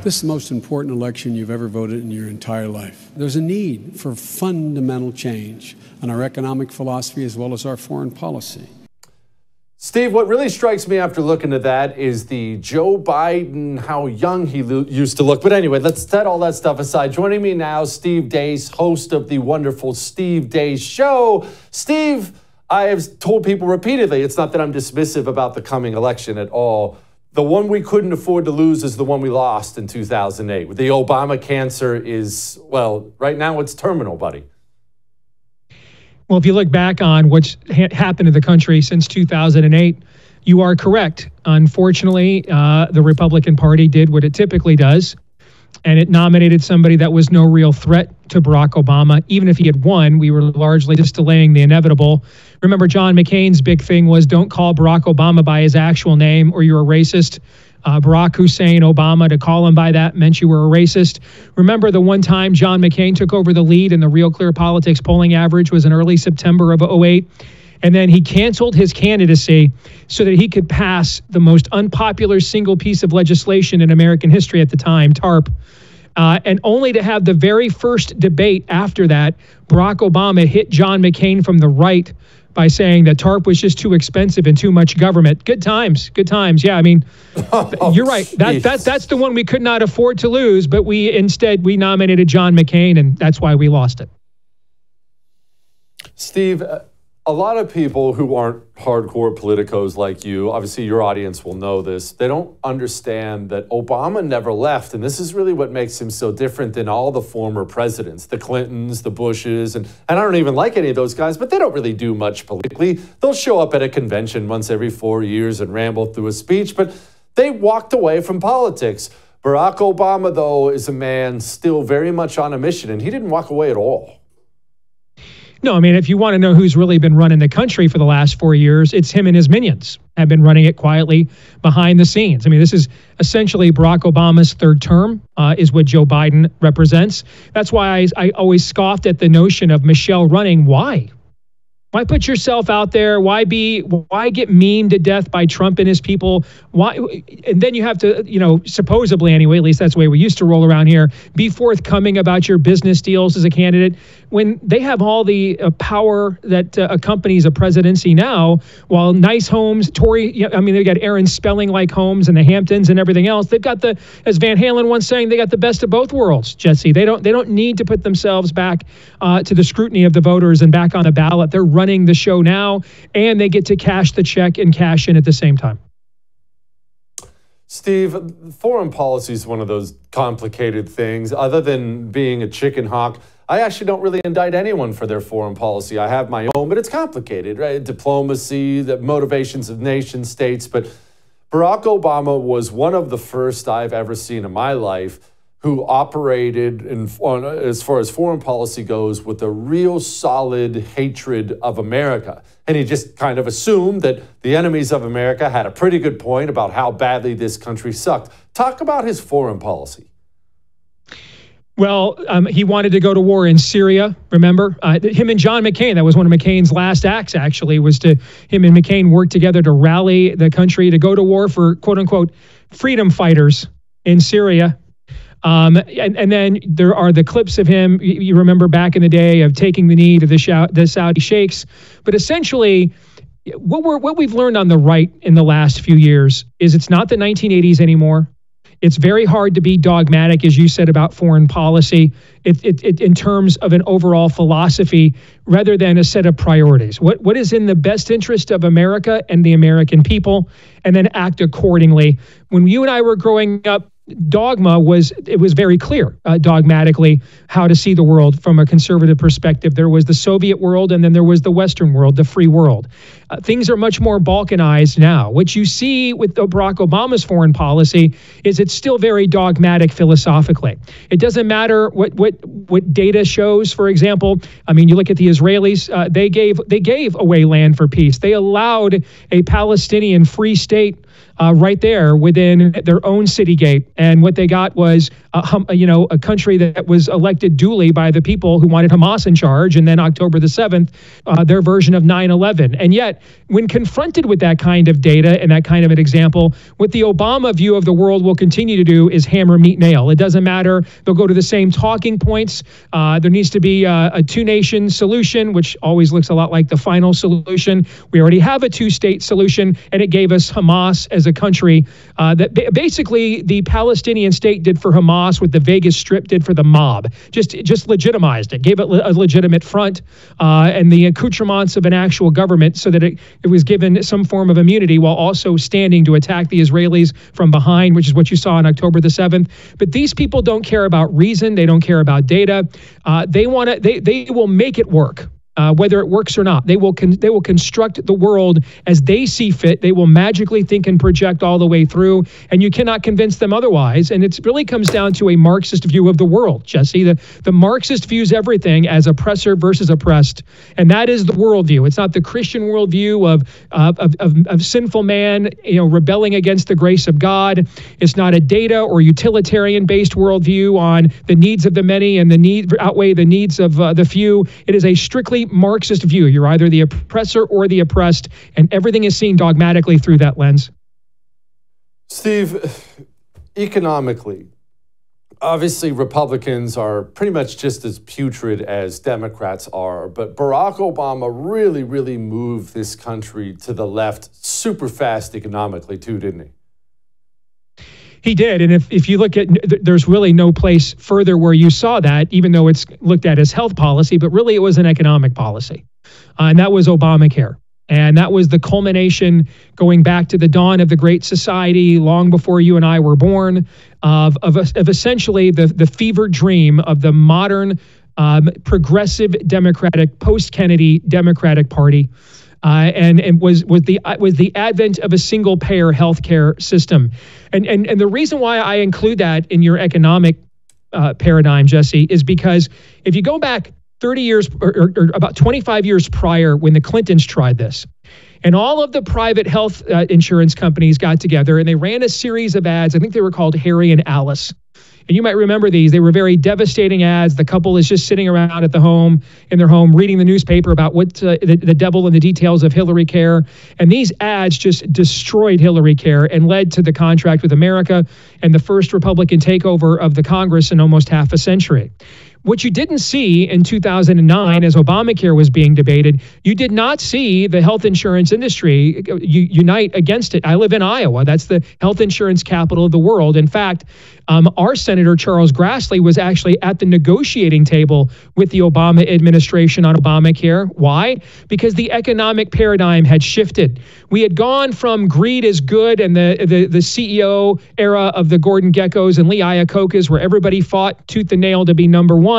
This is the most important election you've ever voted in your entire life. There's a need for fundamental change in our economic philosophy as well as our foreign policy. Steve, what really strikes me after looking at that is the Joe Biden, how young he used to look. But anyway, let's set all that stuff aside. Joining me now, Steve Deace, host of the wonderful Steve Deace Show. Steve, I have told people repeatedly, it's not that I'm dismissive about the coming election at all. The one we couldn't afford to lose is the one we lost in 2008. The Obama cancer is, well, right now it's terminal, buddy. Well, if you look back on what's happened to the country since 2008, you are correct. Unfortunately, the Republican Party did what it typically does, and it nominated somebody that was no real threat to Barack Obama. Even if he had won, we were largely just delaying the inevitable. Remember, John McCain's big thing was don't call Barack Obama by his actual name or you're a racist. Barack Hussein Obama, to call him by that meant you were a racist. Remember the one time John McCain took over the lead and the Real Clear Politics polling average was in early September of 2008? And then he canceled his candidacy so that he could pass the most unpopular single piece of legislation in American history at the time, TARP. And only to have the very first debate after that, Barack Obama hit John McCain from the right by saying that TARP was just too expensive and too much government. Good times, good times. Yeah, I mean, you're right. That's the one we could not afford to lose, but we nominated John McCain, and that's why we lost it. Steve, a lot of people who aren't hardcore politicos like you, obviously your audience will know this, they don't understand that Obama never left. And this is really what makes him so different than all the former presidents, the Clintons, the Bushes. And I don't even like any of those guys, but they don't really do much politically. They'll show up at a convention once every 4 years and ramble through a speech, but they walked away from politics. Barack Obama, though, is a man still very much on a mission, and he didn't walk away at all. No, I mean, if you want to know who's really been running the country for the last 4 years, it's him and his minions have been running it quietly behind the scenes. I mean, this is essentially Barack Obama's third term is what Joe Biden represents. That's why I always scoffed at the notion of Michelle running. Why? Why put yourself out there? Why get memed to death by Trump and his people? Why? And then you have to, supposedly anyway, at least that's the way we used to roll around here, be forthcoming about your business deals as a candidate when they have all the power that accompanies a presidency now, while nice homes, they've got Aaron Spelling-like homes in the Hamptons and everything else. They've got as Van Halen once saying, they got the best of both worlds, Jesse. They don't need to put themselves back to the scrutiny of the voters and back on a ballot. They're running the show now, and they get to cash the check and cash in at the same time. Steve, foreign policy is one of those complicated things. Other than being a chicken hawk, I actually don't really indict anyone for their foreign policy. I have my own, but it's complicated, right? Diplomacy, the motivations of nation states. But Barack Obama was one of the first I've ever seen in my life who operated, as far as foreign policy goes, with a real solid hatred of America. And he just kind of assumed that the enemies of America had a pretty good point about how badly this country sucked. Talk about his foreign policy. Well, he wanted to go to war in Syria, remember? Him and John McCain, that was one of McCain's last acts, actually, was him and McCain work together to rally the country to go to war for, quote unquote, freedom fighters in Syria. And then there are the clips of him, you remember back in the day, of taking the knee to the Saudi sheikhs. But essentially, what we've learned on the right in the last few years is it's not the 1980s anymore. It's very hard to be dogmatic, as you said, about foreign policy in terms of an overall philosophy rather than a set of priorities. What is in the best interest of America and the American people, and then act accordingly. When you and I were growing up, dogma was very clear dogmatically how to see the world from a conservative perspective. There was the Soviet world, and then there was the Western world, the free world. Things are much more balkanized now. What you see with Barack Obama's foreign policy is it's still very dogmatic philosophically. It doesn't matter what data shows. For example, I mean, you look at the Israelis, they gave away land for peace. They allowed a Palestinian free state right there within their own city gate. And what they got was, a country that was elected duly by the people who wanted Hamas in charge. And then October the 7th, their version of 9/11. And yet, when confronted with that kind of data and that kind of an example, what the Obama view of the world will continue to do is hammer, meet, nail. It doesn't matter. They'll go to the same talking points. There needs to be a two-nation solution, which always looks a lot like the final solution. We already have a two-state solution, and it gave us Hamas as a country that basically the Palestinian state did for Hamas what the Vegas Strip did for the mob. Just legitimized it, gave it a legitimate front and the accoutrements of an actual government so that it was given some form of immunity while also standing to attack the Israelis from behind, which is what you saw on October the 7th. But these people don't care about reason. They don't care about data. They will make it work. Whether it works or not, they will construct the world as they see fit. They will magically think and project all the way through, and you cannot convince them otherwise. And it really comes down to a Marxist view of the world, Jesse. The Marxist views everything as oppressor versus oppressed, and that is the worldview. It's not the Christian worldview of sinful man, rebelling against the grace of God. It's not a data or utilitarian-based worldview on the needs of the many and the need outweigh the needs of the few. It is a strictly Marxist view. You're either the oppressor or the oppressed, and everything is seen dogmatically through that lens. Steve, economically, obviously Republicans are pretty much just as putrid as Democrats are, but Barack Obama really, really moved this country to the left super fast economically too, didn't he? He did. And if you look at, there's really no place further where you saw that, even though it's looked at as health policy, but really it was an economic policy. And that was Obamacare. And that was the culmination, going back to the dawn of the Great Society, long before you and I were born, of essentially the fevered dream of the modern progressive Democratic, post-Kennedy Democratic Party. And it was the advent of a single payer healthcare system. And the reason why I include that in your economic paradigm, Jesse, is because if you go back 30 years or about 25 years prior, when the Clintons tried this, and all of the private health insurance companies got together and they ran a series of ads. I think they were called Harry and Alice. And you might remember these. They were very devastating ads. The couple is just sitting around at in their home, reading the newspaper about what the devil and the details of Hillary Care. And these ads just destroyed Hillary Care and led to the contract with America and the first Republican takeover of the Congress in almost half a century. What you didn't see in 2009 as Obamacare was being debated, you did not see the health insurance industry unite against it. I live in Iowa. That's the health insurance capital of the world. In fact, our Senator Charles Grassley was actually at the negotiating table with the Obama administration on Obamacare. Why? Because the economic paradigm had shifted. We had gone from greed is good and the CEO era of the Gordon Geckos and Lee Iacocca's, where everybody fought tooth and nail to be number one,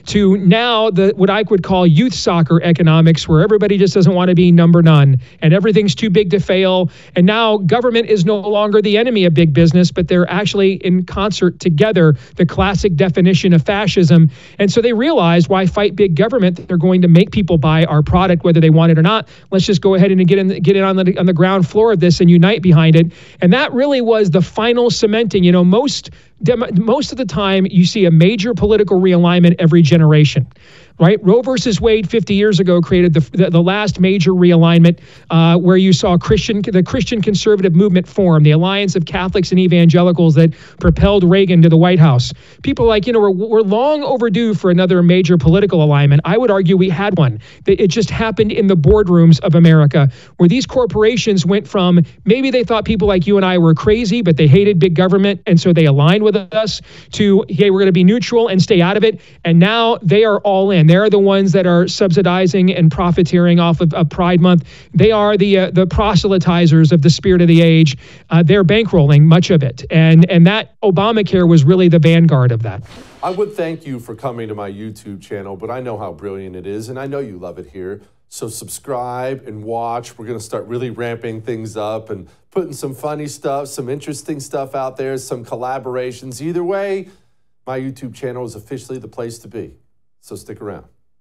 to now what I would call youth soccer economics, where everybody just doesn't want to be number none and everything's too big to fail. And now government is no longer the enemy of big business, but they're actually in concert together, the classic definition of fascism. And so they realized, why fight big government? They're going to make people buy our product whether they want it or not. Let's just go ahead and get it on the ground floor of this and unite behind it. And that really was the final cementing. Most of the time you see a major political realignment every generation, right? Roe versus Wade 50 years ago created the last major realignment where you saw the Christian conservative movement form, the alliance of Catholics and evangelicals that propelled Reagan to the White House. People are like, we're long overdue for another major political alignment. I would argue we had one. It just happened in the boardrooms of America, where these corporations went from, maybe they thought people like you and I were crazy, but they hated big government, and so they aligned with us, to, hey, we're going to be neutral and stay out of it. And now they are all in. They're the ones that are subsidizing and profiteering off of Pride Month. They are the proselytizers of the spirit of the age. They're bankrolling much of it. And that Obamacare was really the vanguard of that. I would thank you for coming to my YouTube channel, but I know how brilliant it is, and I know you love it here. So subscribe and watch. We're going to start really ramping things up and putting some funny stuff, some interesting stuff out there, some collaborations. Either way, my YouTube channel is officially the place to be. So stick around.